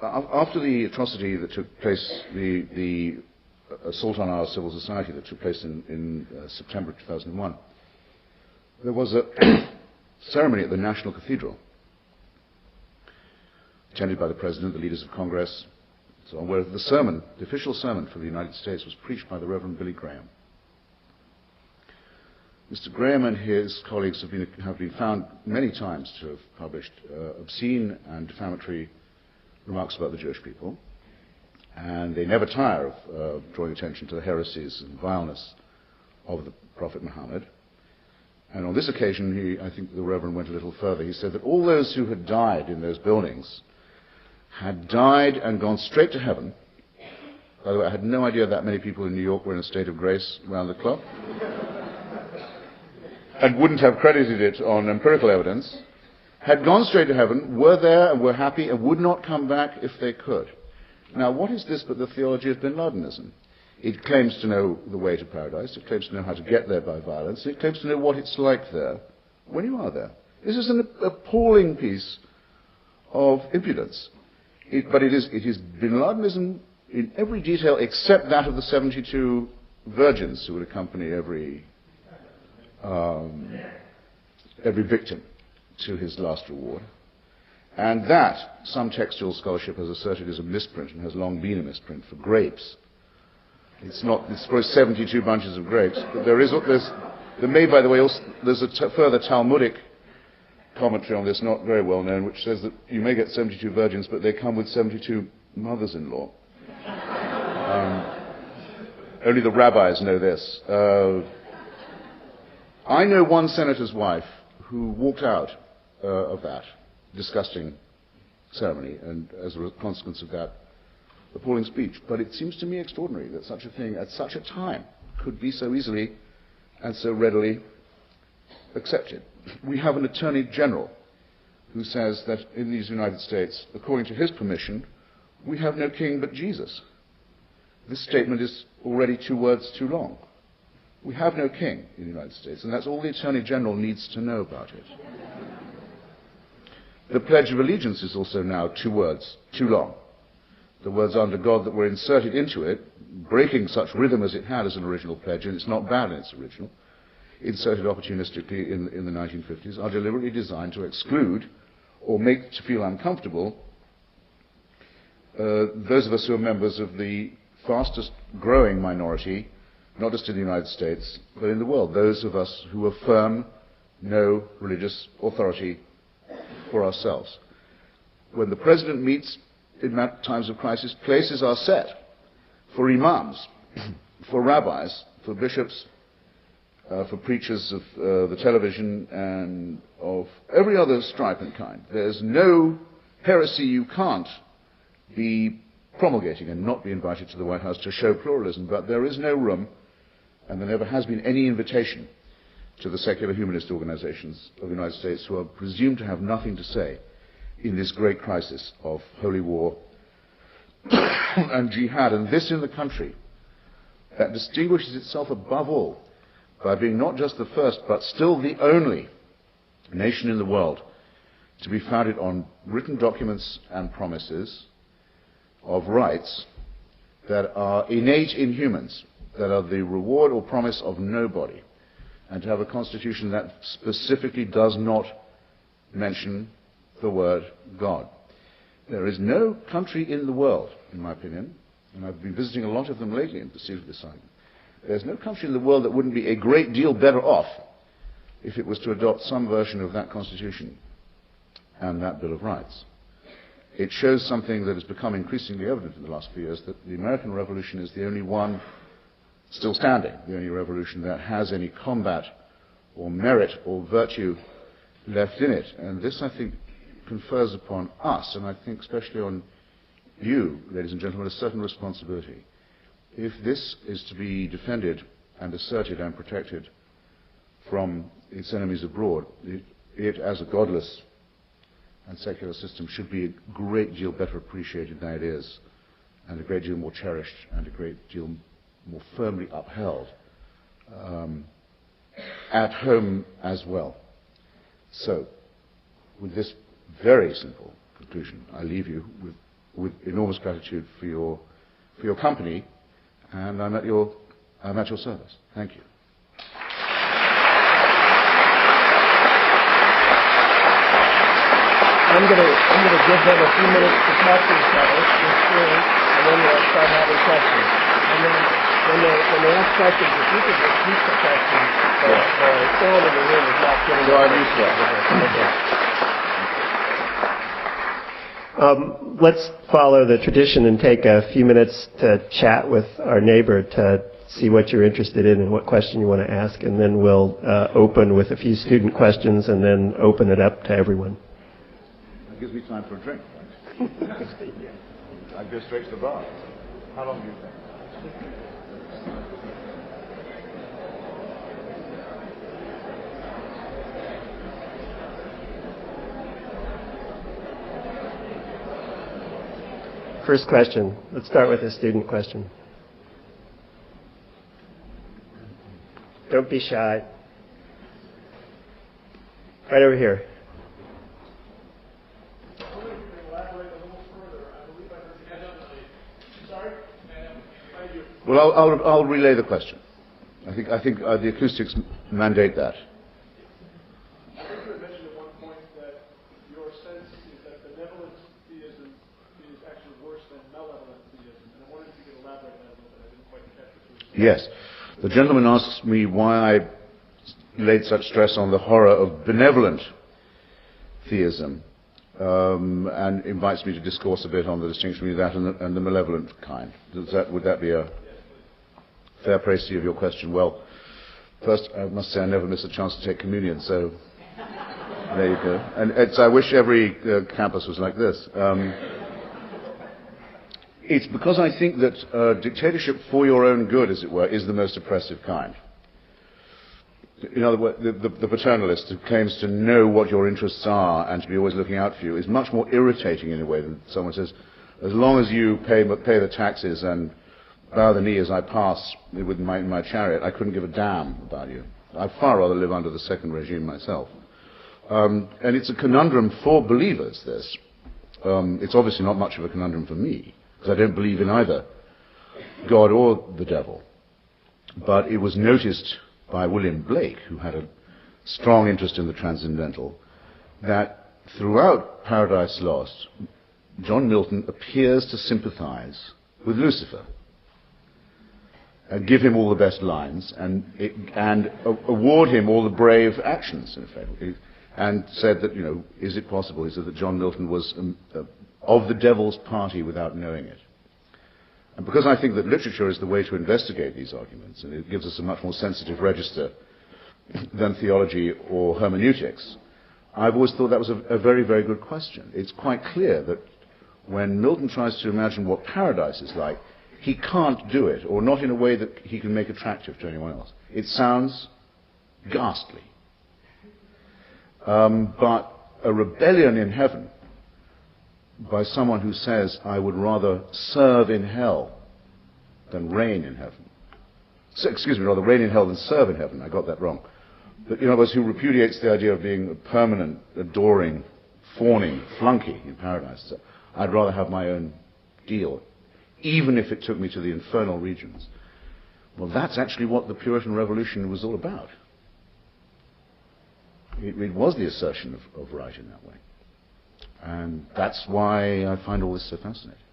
After the atrocity that took place, the assault on our civil society that took place in September 2001, there was a ceremony at the National Cathedral, attended by the President, the leaders of Congress, so on, where the official sermon for the United States was preached by the Reverend Billy Graham. Mr. Graham and his colleagues have been found many times to have published obscene and defamatory remarks about the Jewish people, and they never tire of drawing attention to the heresies and vileness of the Prophet Muhammad. And on this occasion, I think the Reverend went a little further. He said that all those who had died in those buildings had died and gone straight to heaven. By the way, I had no idea that many people in New York were in a state of grace round the clock, and wouldn't have credited it on empirical evidence, had gone straight to heaven, were there and were happy, and would not come back if they could. Now, what is this but the theology of bin Ladenism? It claims to know the way to paradise, it claims to know how to get there by violence, it claims to know what it's like there when you are there. This is an appalling piece of impudence. But it is bin Ladenism in every detail except that of the 72 virgins who would accompany every victim to his last reward. And that, some textual scholarship has asserted, is a misprint, and has long been a misprint, for grapes. It's for 72 bunches of grapes. But there's a further Talmudic commentary on this, not very well known, which says that you may get 72 virgins, but they come with 72 mothers-in-law. Only the rabbis know this. I know one senator's wife who walked out of that disgusting ceremony, and as a consequence of that appalling speech. But it seems to me extraordinary that such a thing at such a time could be so easily and so readily accepted. We have an Attorney General who says that in these United States, according to his permission, we have no king but Jesus. This statement is already 2 words too long. We have no king in the United States, and that's all the Attorney General needs to know about it. The Pledge of Allegiance is also now 2 words too long. The words "under God" that were inserted into it, breaking such rhythm as it had as an original pledge, and it's not bad in its original, inserted opportunistically in the 1950s, are deliberately designed to exclude or make to feel uncomfortable those of us who are members of the fastest growing minority, not just in the United States, but in the world, those of us who affirm no religious authority for ourselves. When the President meets in times of crisis, places are set for imams, for rabbis, for bishops, for preachers of the television and of every other stripe and kind. There's no heresy you can't be promulgating and not be invited to the White House to show pluralism, but there is no room, and there never has been any invitation to the secular humanist organizations of the United States, who are presumed to have nothing to say in this great crisis of holy war and jihad, and this in the country that distinguishes itself above all by being not just the first, but still the only nation in the world to be founded on written documents and promises of rights that are innate in humans, that are the reward or promise of nobody, and to have a constitution that specifically does not mention the word God. There is no country in the world, in my opinion, and I've been visiting a lot of them lately in pursuit of this argument, there's no country in the world that wouldn't be a great deal better off if it was to adopt some version of that constitution and that Bill of Rights. It shows something that has become increasingly evident in the last few years, that the American Revolution is the only one still standing, the only revolution that has any combat or merit or virtue left in it. And this, I think, confers upon us, and I think especially on you, ladies and gentlemen, a certain responsibility. If this is to be defended and asserted and protected from its enemies abroad, it as a godless and secular system should be a great deal better appreciated than it is, and a great deal more cherished, and a great deal more firmly upheld at home as well. So, with this very simple conclusion, I leave you with with enormous gratitude for your company, and I'm at your service. Thank you. I'm going to give them a few minutes to talk to each other, and then we'll start having questions. And then when they ask questions, if you could repeat the question, the sound in the room is not getting. So I'm used to it. Let's follow the tradition and take a few minutes to chat with our neighbor to see what you're interested in and what question you want to ask, and then we'll open with a few student questions and then open it up to everyone. That gives me time for a drink, right? I go straight to the bar. How long do you think? First question. Let's start with a student question. Don't be shy. Right over here. Well, I'll relay the question. I think the acoustics mandate that. I think you had mentioned at one point that your sense is that benevolent theism is actually worse than malevolent theism, and I wondered if you could elaborate on that a little bit. I didn't quite catch what you were saying. Yes. The gentleman asks me why I laid such stress on the horror of benevolent theism, and invites me to discourse a bit on the distinction between that and the malevolent kind. Would that be a fair précis of your question? Well, first, I must say I never miss a chance to take communion, so there you go. And I wish every campus was like this. It's because I think that dictatorship for your own good, as it were, is the most oppressive kind. In other words, the paternalist who claims to know what your interests are and to be always looking out for you is much more irritating in a way than someone says, as long as you pay the taxes and bow the knee as I pass with my chariot, I couldn't give a damn about you. I'd far rather live under the second regime myself. And it's a conundrum for believers, this. It's obviously not much of a conundrum for me, because I don't believe in either God or the devil. But it was noticed by William Blake, who had a strong interest in the transcendental, that throughout Paradise Lost, John Milton appears to sympathize with Lucifer, and give him all the best lines, and award him all the brave actions, in effect. And said that, is it possible? He said that John Milton was of the devil's party without knowing it. And because I think that literature is the way to investigate these arguments, and it gives us a much more sensitive register than theology or hermeneutics, I've always thought that was a very, very good question. It's quite clear that when Milton tries to imagine what paradise is like, he can't do it, or not in a way that he can make attractive to anyone else. It sounds ghastly. But a rebellion in heaven by someone who says, I would rather serve in hell than reign in heaven. Rather reign in hell than serve in heaven. I got that wrong. But in other words, who repudiates the idea of being a permanent, adoring, fawning flunky in paradise. So I'd rather have my own deal, even if it took me to the infernal regions. Well, that's actually what the Puritan Revolution was all about. It was the assertion of right in that way. And that's why I find all this so fascinating.